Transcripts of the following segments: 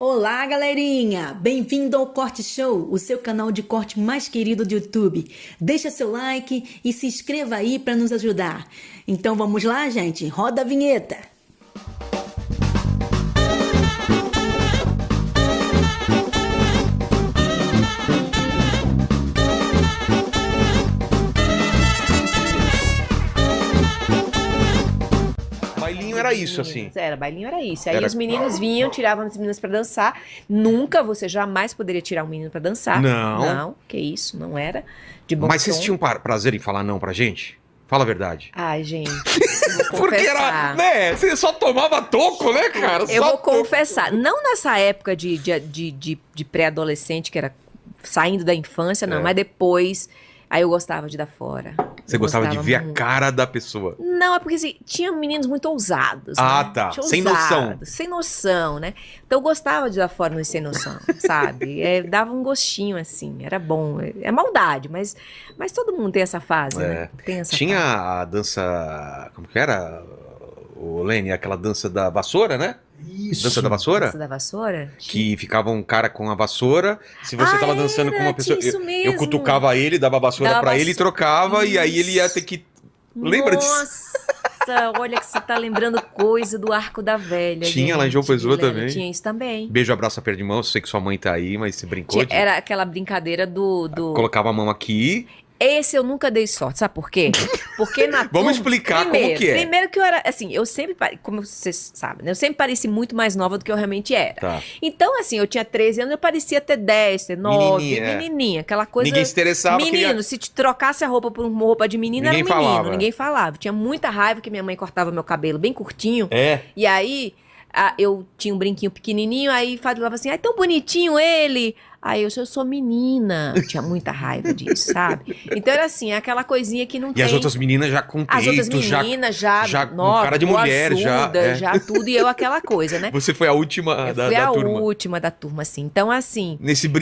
Olá, galerinha! Bem-vindo ao Corte Show, o seu canal de corte mais querido do YouTube. Deixa seu like e se inscreva aí para nos ajudar. Então vamos lá, gente? Roda a vinheta! Bailinho era isso, assim. Bailinho era isso. Aí Era- os meninos vinham, tiravam as meninas pra dançar. Você jamais poderia tirar um menino pra dançar. Não. Não, que isso, não era. De bom Mas vocês tom. tinham prazer em falar não pra gente? Fala a verdade. Ai, gente, eu vou Porque era, confessar. né? Você só tomava toco, né, cara? Eu Só vou toco. confessar. Não nessa época de pré-adolescente, que era saindo da infância, não. É. Mas depois, aí eu gostava de dar fora. Você Eu gostava de gostava ver a muito. cara da pessoa. Não, é porque assim, tinha meninos muito ousados. Ah, né? tá. Tinha Sem noção. ousados, sem noção, né? Então eu gostava de dar fora no sem noção, sabe? Dava um gostinho, assim, era bom. É maldade, mas todo mundo tem essa fase, né? Tem essa Tinha fase. a dança. Como que era? O Lene, aquela dança da vassoura, né? Isso. Dança da vassoura? Dança da vassoura? Que ficava um cara com a vassoura. Se você tava dançando com uma pessoa. tinha isso Eu mesmo. cutucava ele, dava a vassoura Dava pra ele e vassoura. trocava, e aí ele ia Isso. ter que. Lembra disso? Nossa, olha que você tá lembrando coisa do Arco da Velha. Tinha lá em João gente, Pessoa Guilherme. também. Tinha isso também. Beijo, abraço, aperto de mão. Eu sei que sua mãe tá aí, mas você brincou de. Era aquela brincadeira do... Colocava a mão aqui. Esse eu nunca dei sorte, sabe por quê? Porque na turma... Vamos explicar como que é. Primeiro que eu era, assim, eu sempre, como vocês sabem, né? Eu sempre pareci muito mais nova do que eu realmente era. Tá. Então, assim, eu tinha 13 anos, eu parecia ter 10, ter 9, Menininha, é. menininha, aquela coisa... Ninguém se interessava. Menino, queria- se te trocasse a roupa por uma roupa de menina, Ninguém era um menino, falava. ninguém falava. Tinha muita raiva que minha mãe cortava meu cabelo bem curtinho, É. e aí eu tinha um brinquinho pequenininho, aí falava assim, ai, tão bonitinho ele. Aí eu sou menina. Eu tinha muita raiva disso, sabe? Então era assim, aquela coisinha que não E tem... as outras meninas já com As outras peito, já. meninas já, já com nossa, cara de mulher, já, boazuda, é. já tudo, e eu aquela coisa, né? Você foi a última Eu da, fui da a turma. última da turma, assim. Então, assim,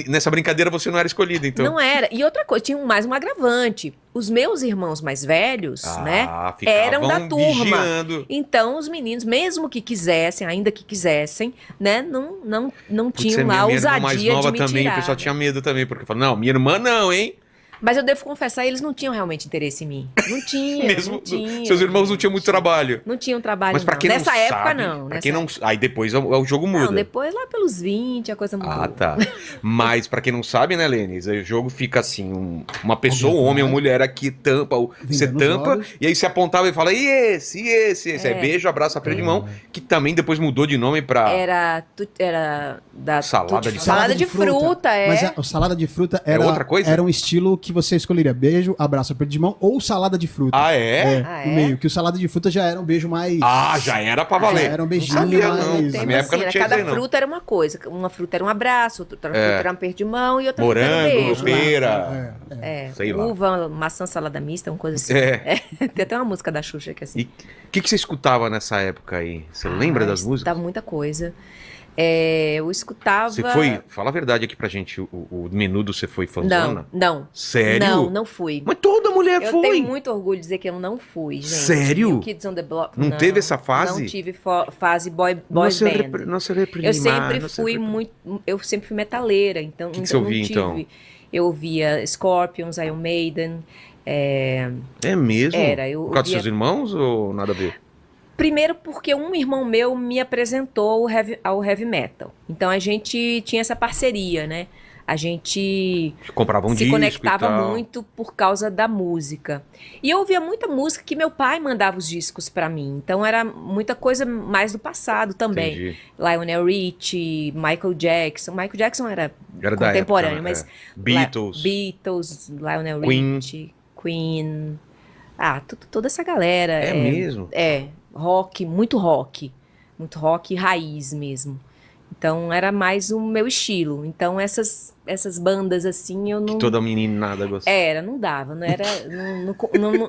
Nessa brincadeira você não era escolhida, então. não era. E outra coisa, tinha mais um agravante. Os meus irmãos mais velhos, né? ficavam eram da turma. vigiando. Então, os meninos, mesmo que quisessem, ainda que quisessem, né? Não Putz, tinham lá a minha irmã mais ousadia nova de me também, tirar. o pessoal tinha medo também, porque falou, não, minha irmã não, hein? Mas eu devo confessar, eles não tinham realmente interesse em mim. Não tinha, Mesmo não tinha. seus irmãos não tinham muito trabalho. Não tinham trabalho, Mas pra não. quem Nessa não época, sabe, não. Pra Nessa quem não, aí depois o jogo muda. Não, depois lá pelos 20 a coisa mudou. Ah, tá. Mas pra quem não sabe, né, Lênis, o jogo fica assim, uma pessoa, um homem ou mulher aqui tampa, você Vingando os tampa, olhos. e aí você apontava e fala, e esse, e esse, esse. É. Aí beijo, abraço, aperto de mão, que também depois mudou de nome pra... Era da Salada de salada de fruta, é. Mas a salada de fruta É era outra coisa? Era um estilo que você escolheria beijo, abraço, aperto de mão ou salada de fruta. Ah, é? Ah, no é? meio. Que o salada de fruta já era um beijo mais... Ah, já era pra valer. Já era um beijinho Não sabia, mais- não. Tem Na minha época assim, não tinha isso cada aí, não. fruta era uma coisa. Uma fruta era um abraço, outra fruta era um aperto de mão e outra fruta era um Morango, beijo. lá. pera. É, Sei lá. uva, maçã, salada mista, uma coisa assim. É. Tem até uma música da Xuxa que é assim. E o que você escutava nessa época aí? Você lembra das músicas? Tava muita coisa. Eu escutava... Você foi, fala a verdade aqui pra gente, o menudo você foi fãzona? Não. Sério? Não fui. Mas toda mulher Eu foi. tenho muito orgulho de dizer que eu não fui, gente. Sério? New Kids on the Block, Não teve essa fase? Não tive fase boy Nossa, band. nossa, reprimar, Eu sempre nossa, fui reprimar. muito... Eu sempre fui metaleira, então... Que você não ouvia, tive. então? Eu ouvia Scorpions, Iron Maiden... É mesmo? Era, eu Por causa dos ouvia- seus irmãos ou nada a ver? Primeiro porque um irmão meu me apresentou ao heavy metal. Então a gente tinha essa parceria, né? A gente Comprava um se disco conectava e tal. muito por causa da música. E eu ouvia muita música que meu pai mandava os discos pra mim. Então era muita coisa mais do passado também. Entendi. Lionel Richie, Michael Jackson. Michael Jackson era Era da contemporâneo, época, mas é. Beatles. Beatles, Lionel Queen. Richie, Queen. Toda essa galera. É mesmo? Rock, muito rock. Muito rock raiz mesmo. Então era mais o meu estilo. Então essas bandas assim eu não. Que toda meninada gostava. Não dava,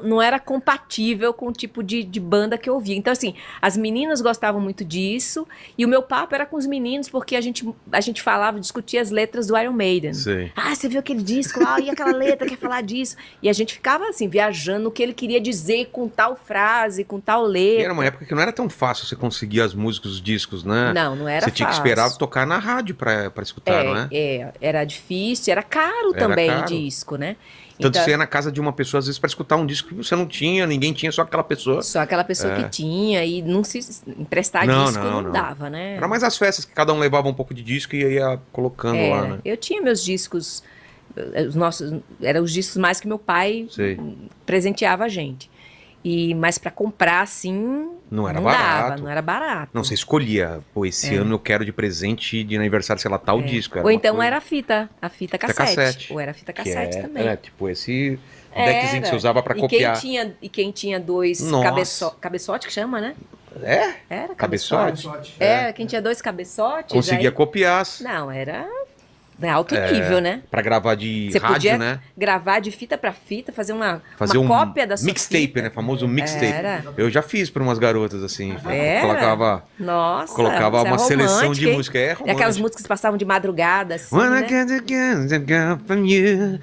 não era compatível com o tipo de banda que eu ouvia. Então, assim, as meninas gostavam muito disso, e o meu papo era com os meninos, porque a gente falava, discutia as letras do Iron Maiden. Sei. Ah, você viu aquele disco lá, e aquela letra quer falar disso. E a gente ficava, assim, viajando o que ele queria dizer com tal frase, com tal E letra. era uma época que não era tão fácil você conseguir as músicas, os discos, né? Não era Você tinha que fácil. era tocar na rádio pra escutar, não é? Era difícil, era caro Era também caro. o disco, né? Tanto Então, você ia na casa de uma pessoa, às vezes, pra escutar um disco que você não tinha, ninguém tinha, só aquela pessoa. só aquela pessoa que tinha e não se emprestar Não, disco não, não não. dava, né? Era mais as festas, que cada um levava um pouco de disco e ia colocando lá, né? Eu tinha meus discos, eram os discos mais que meu pai Sei. presenteava a gente. Mas para comprar assim, Não era não barato. dava, não era barato. Não, você escolhia, pô, esse ano eu quero de presente de aniversário, sei lá, tal disco. Ou então era a fita cassete. cassete. Ou era fita que cassete também. Era tipo esse deckzinho que você usava pra E copiar. Quem tinha dois Nossa. cabeçote que chama, né? É? Era Cabeçote? Quem tinha dois cabeçotes. Conseguia aí... copiar. Não, era alto nível, né? Pra gravar de Você rádio, podia né? gravar de fita pra fita, fazer uma Um cópia da sua mixtape, fita. né? Famoso mixtape. Era. Eu já fiz pra umas garotas, assim. Era? Colocava Nossa, uma você é seleção romântico, de hein? música. É E aquelas romântico. músicas que passavam de madrugada, assim, When I né? get the guns and go from you.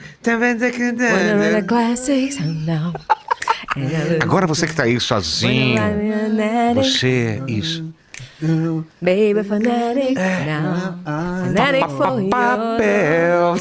Agora você que tá aí sozinho, você, isso. Baby fanatic now. Fanatic for you. Papel.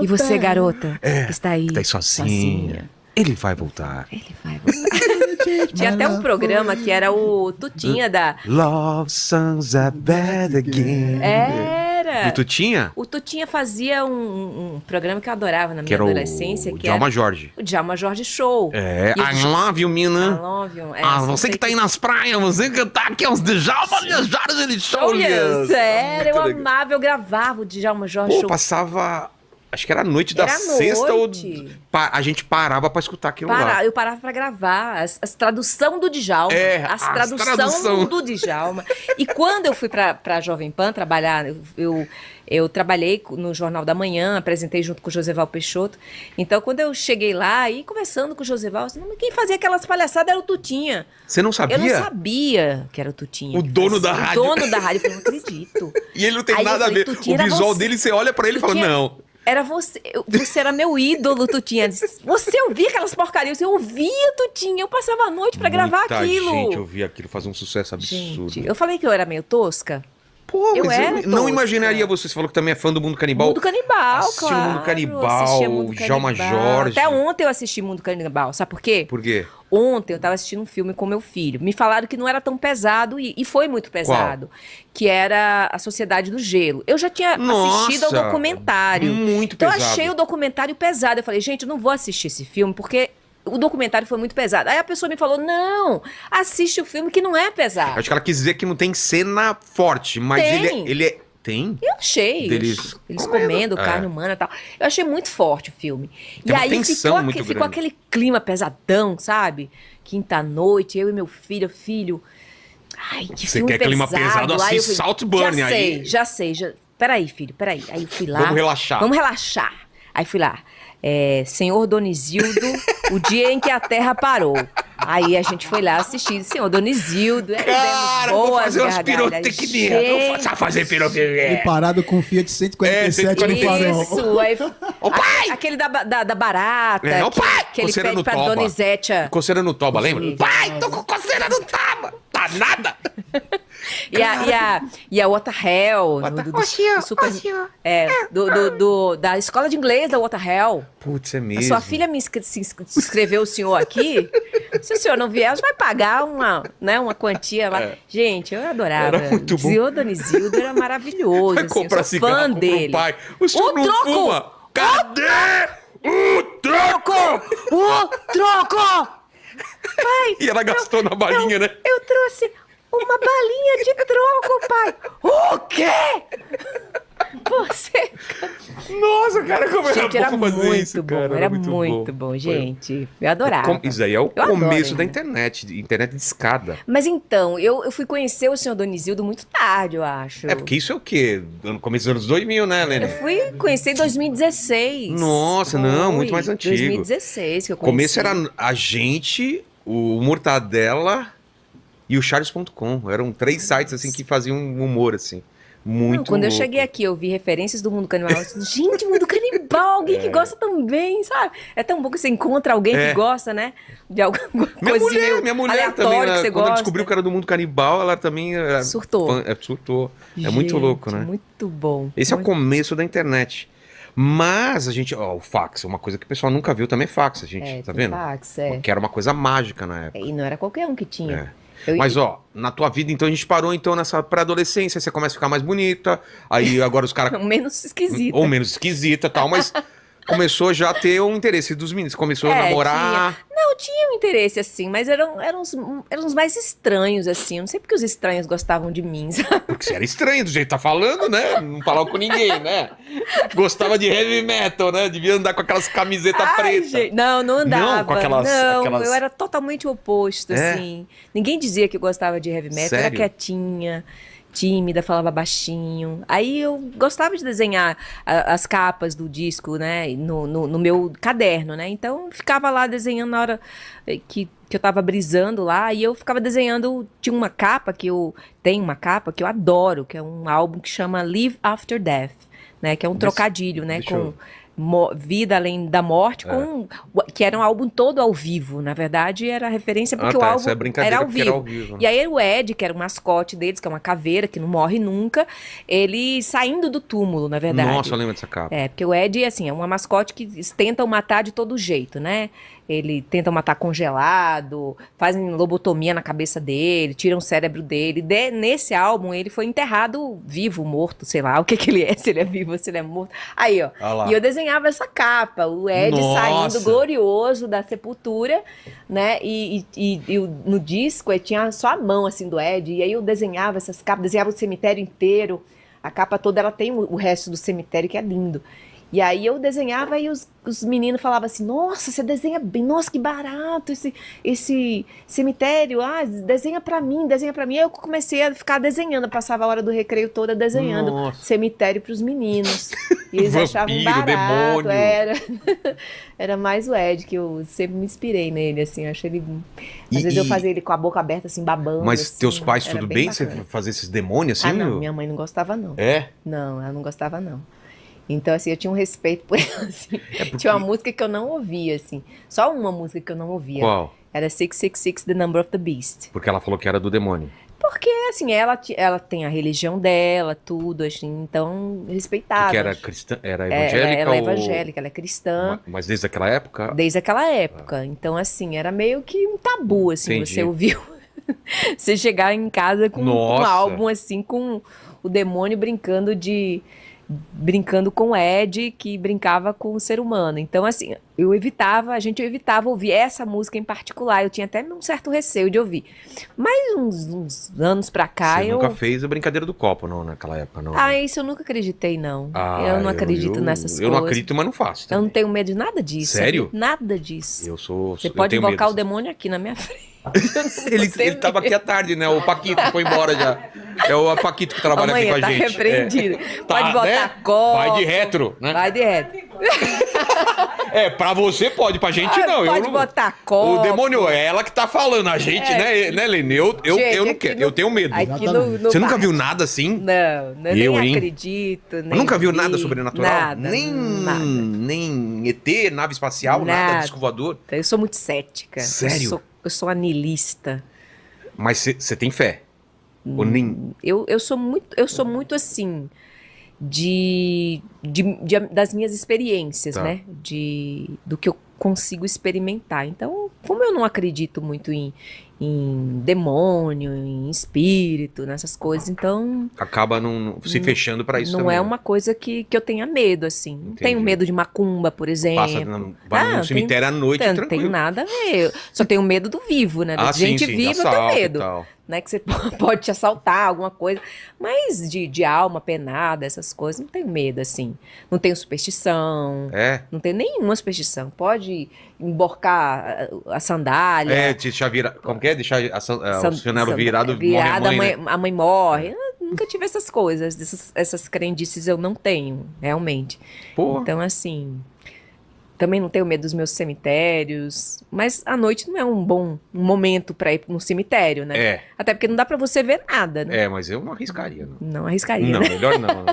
E você, garota, que está aí, Tá aí sozinha. Ele vai voltar. Ele vai voltar. Tinha até um programa que era o Tutinha da... Love songs are bad again. Era. E tu tinha? O Tutinha fazia um programa que eu adorava na Que minha era adolescência. o que Djalma era Jorge. o Djalma Jorge Show. É, E o I love you, I mina. love you. Você que tá aí nas praias, você que tá aqui aos Djalma Jorge, ele show. Olha, sério, eu Muito legal. amava, eu gravava o Djalma Jorge Pô, Show. passava... Acho que era a noite da Era sexta noite. a gente parava pra escutar aquilo lá. Eu parava pra gravar as tradução do Djalma. As tradução tradução. do Djalma. E quando eu fui pra Jovem Pan trabalhar, eu trabalhei no Jornal da Manhã, apresentei junto com o Joseval Peixoto. Então, quando eu cheguei lá e conversando com o Joseval, assim, quem fazia aquelas palhaçadas era o Tutinha. Você não sabia? Eu não sabia que era o Tutinha. O dono da rádio. O dono da rádio. Eu falei, não acredito. E ele não tem Aí eu nada falei, a ver. Tutinha, O era visual você. dele, você olha pra ele e fala, Tutinha, não. Era você. Você era meu ídolo, Tutinha. Você ouvia aquelas porcarias. Eu ouvia, Tutinha. Eu passava a noite pra gravar Muita aquilo. gente ouvia aquilo, fazer um sucesso absurdo. Gente, eu falei que eu era meio tosca. Pô, eu mas era eu não tosca. imaginaria você. Você falou que também é fã do Mundo Canibal. Mundo Canibal, Assistiu claro. Mundo Canibal, Assistia Mundo Djalma Canibal. Jorge. Até ontem eu assisti Mundo Canibal. Sabe por quê? Por quê? Ontem eu tava assistindo um filme com meu filho. Me falaram que não era tão pesado e foi muito pesado. Que era A Sociedade do Gelo. Eu já tinha assistido ao documentário. Muito Então pesado. eu achei o documentário pesado. Eu falei, gente, eu não vou assistir esse filme porque o documentário foi muito pesado. Aí a pessoa me falou, não, assiste o filme que não é pesado. Acho que ela quis dizer que não tem cena forte, mas Tem. ele é... Tem? Eu achei. Deles Eles comendo. comendo carne humana e tal. Eu achei muito forte o filme. Tem uma aí tensão muito ficou grande. aquele clima pesadão, sabe? Quinta-noite, eu e meu filho. Ai, que Você filme quer clima pesado, Aí eu assiste Saltburn já aí. Já sei. Peraí, filho, peraí. Aí eu fui lá. Vamos relaxar. Aí fui lá. Senhor Donizildo, o dia em que a Terra parou. Aí a gente foi lá assistir Senhor Donizildo. Cara, vou fazer umas pirotecnia. Vou fazer pirotecnia. Ele parado com Fiat 147 no farol. Isso, aí... Ô, pai! Aquele da barata. Ô, pai! Que ele Coceira pede no pra toba. Donizete. Coceira no toba, lembra? Sim. Pai, tô com coceira no toba. Tá nada. E a What the Hell. Da escola de inglês da What the Hell. Putz, é A mesmo. sua filha me inscreveu o senhor aqui. Se o senhor não vier, vai pagar uma quantia lá. Gente, eu adorava. Era muito bom. O senhor Donizildo era maravilhoso. Vai assim, comprar eu sou cigarro fã pro dele. pai. O senhor não troco! fuma. Cadê o troco? O troco! Pai, E ela gastou na balinha, né? eu trouxe uma balinha de troco, pai. O quê? Você... Nossa, cara, como Gente, era era bom fazer muito isso, bom. cara. Era muito bom, gente. Eu adorava. Isso aí é o Eu adoro começo da ainda. internet, internet de escada. Mas então, eu fui conhecer o senhor Donizildo muito tarde, eu acho. É porque isso é o quê? No começo dos anos 2000, né, Lene? Eu fui conhecer em 2016. Nossa, não, muito mais Foi, antigo. 2016 que eu O conheci. começo era a gente, o Mortadela e o Charles.com. Eram 3 sites assim que faziam um humor assim. Muito Não, quando eu louco. cheguei aqui, eu vi referências do Mundo Canibal. Eu disse, gente, Mundo Canibal! canibal, alguém que gosta também, sabe? É tão bom que você encontra alguém que gosta, né? De alguma coisa Minha mulher aleatória também, que você quando ela gosta. descobriu que era do mundo canibal, ela também Surtou. surtou. É muito Gente, louco, né? Muito bom. Esse é o muito... começo da internet. Mas a gente, o fax, uma coisa que o pessoal nunca viu também é fax, a gente, tá tem vendo? fax, Que era uma coisa mágica na época. E não era qualquer um que tinha. Mas, ó, na tua vida, então, a gente parou, então, nessa pré-adolescência, você começa a ficar mais bonita, aí agora os caras... Menos esquisita. Ou menos esquisita e tal, mas começou já a ter um interesse dos meninos, começou a namorar... Não, tinha um interesse, assim, mas eram uns mais estranhos, assim. Eu não sei porque os estranhos gostavam de mim, sabe? Porque você era estranho do jeito que tá falando, né? Não falava com ninguém, né? Gostava de heavy metal, né? Devia andar com aquelas camisetas pretas. Gente, não andava. Não, com aquelas... eu era totalmente o oposto, assim. Ninguém dizia que eu gostava de heavy metal, eu era Sério? quietinha, tímida, falava baixinho. Aí eu gostava de desenhar as capas do disco, né, no meu caderno, né? Então eu ficava lá desenhando na hora que eu tava brisando lá, e eu ficava desenhando. Tinha uma capa tem uma capa que eu adoro, que é um álbum que chama Live After Death, né? Que é um trocadilho, né? Com Vida Além da Morte, que era um álbum todo ao vivo. Na verdade, era referência porque o álbum essa é brincadeira era ao porque vivo. era ao vivo, né? E aí o Ed, que era o mascote deles, que é uma caveira que não morre nunca, ele saindo do túmulo, na verdade. Nossa, eu lembro dessa capa. Porque o Ed, assim, é uma mascote que eles tentam matar de todo jeito, né? Ele tenta matar congelado, fazem lobotomia na cabeça dele, tiram o cérebro dele. Nesse álbum, ele foi enterrado vivo, morto, sei lá o que ele é, se ele é vivo ou se ele é morto. Aí, ó. E eu desenhava essa capa, o Ed saindo glorioso da sepultura, né? E no disco tinha só a mão, assim, do Ed. E aí eu desenhava essas capas, desenhava o cemitério inteiro. A capa toda, ela tem o resto do cemitério, que é lindo. E aí eu desenhava e os meninos falavam assim, nossa, você desenha bem, nossa, que barato esse cemitério, desenha pra mim. Aí eu comecei a ficar desenhando, eu passava a hora do recreio toda desenhando cemitério pros meninos. E eles achavam barato, demônio. era mais o Ed, que eu sempre me inspirei nele, assim, eu achei ele... Às vezes eu fazia ele com a boca aberta, assim, babando. Mas assim, teus pais, era tudo bem bem? Você bacana. fazia esses demônios assim? Não, minha mãe não gostava, não. É? Não, ela não gostava, não. Então, assim, eu tinha um respeito por ela, assim. Tinha uma música que eu não ouvia, assim. Só uma música que eu não ouvia. Qual? Era 666, The Number of the Beast. Porque ela falou que era do demônio. Porque, assim, ela tem a religião dela, tudo, assim, então, respeitava. Que era cristã, era evangélica? Ela é evangélica, ela é cristã. Mas desde aquela época? Desde aquela época. Então, assim, era meio que um tabu, assim, Entendi. você ouviu. Você chegar em casa com um álbum, assim, com o demônio brincando com o Ed, que brincava com o ser humano. Então, assim, a gente evitava ouvir essa música em particular. Eu tinha até um certo receio de ouvir. Mas uns anos pra cá, Você nunca fez a brincadeira do copo, não, naquela época, não? Isso eu nunca acreditei, não. Eu não acredito nessas coisas. Eu não acredito, mas não faço. Eu não tenho medo de nada disso. Sério? Nada disso. Você eu pode tenho invocar medo. o demônio aqui na minha frente. Ele tava aqui à tarde, né? O Paquito foi embora já. É o Paquito que trabalha Amanhã aqui com a gente. Tá repreendido. Pode botar né? copo. Vai de retro, né? Vai de retro. Pra você pode, pra gente não. Pode botar copo. O demônio é ela que tá falando, a gente, né, Lene? Eu não quero, eu tenho medo. Você nunca viu nada assim? Não, eu nem acredito. Nem nunca viu nada sobrenatural? Nada, Nem ET, nave espacial, nada disco voador? Eu sou muito cética. Sério? Eu sou anilista. Mas você tem fé? Ou nem... Eu sou muito assim, das minhas experiências, né? Do que eu consigo experimentar. Então, como eu não acredito muito em demônio, em espírito, nessas coisas, então... Acaba se fechando pra isso não também. Não é uma coisa que eu tenha medo, assim. Não tenho medo de macumba, por exemplo. Vai no cemitério à noite, tranquilo. Não tenho nada a ver. Só tenho medo do vivo, né? Da gente viva, eu tenho medo. Né, que você pode te assaltar, alguma coisa. Mas de alma penada, essas coisas, não tenho medo, assim. Não tenho superstição. Não tenho nenhuma superstição. Pode emborcar a sandália. Deixar virar... Como que é? Deixar o chinelo virado, morre a mãe, né? A mãe morre. Eu nunca tive essas coisas. Essas crendices eu não tenho, realmente. Pô. Então, assim... Também não tenho medo dos meus cemitérios, mas a noite não é um bom momento para ir no cemitério, né? Até porque não dá para você ver nada, né? Mas eu não arriscaria. Não arriscaria, Não, né? melhor não.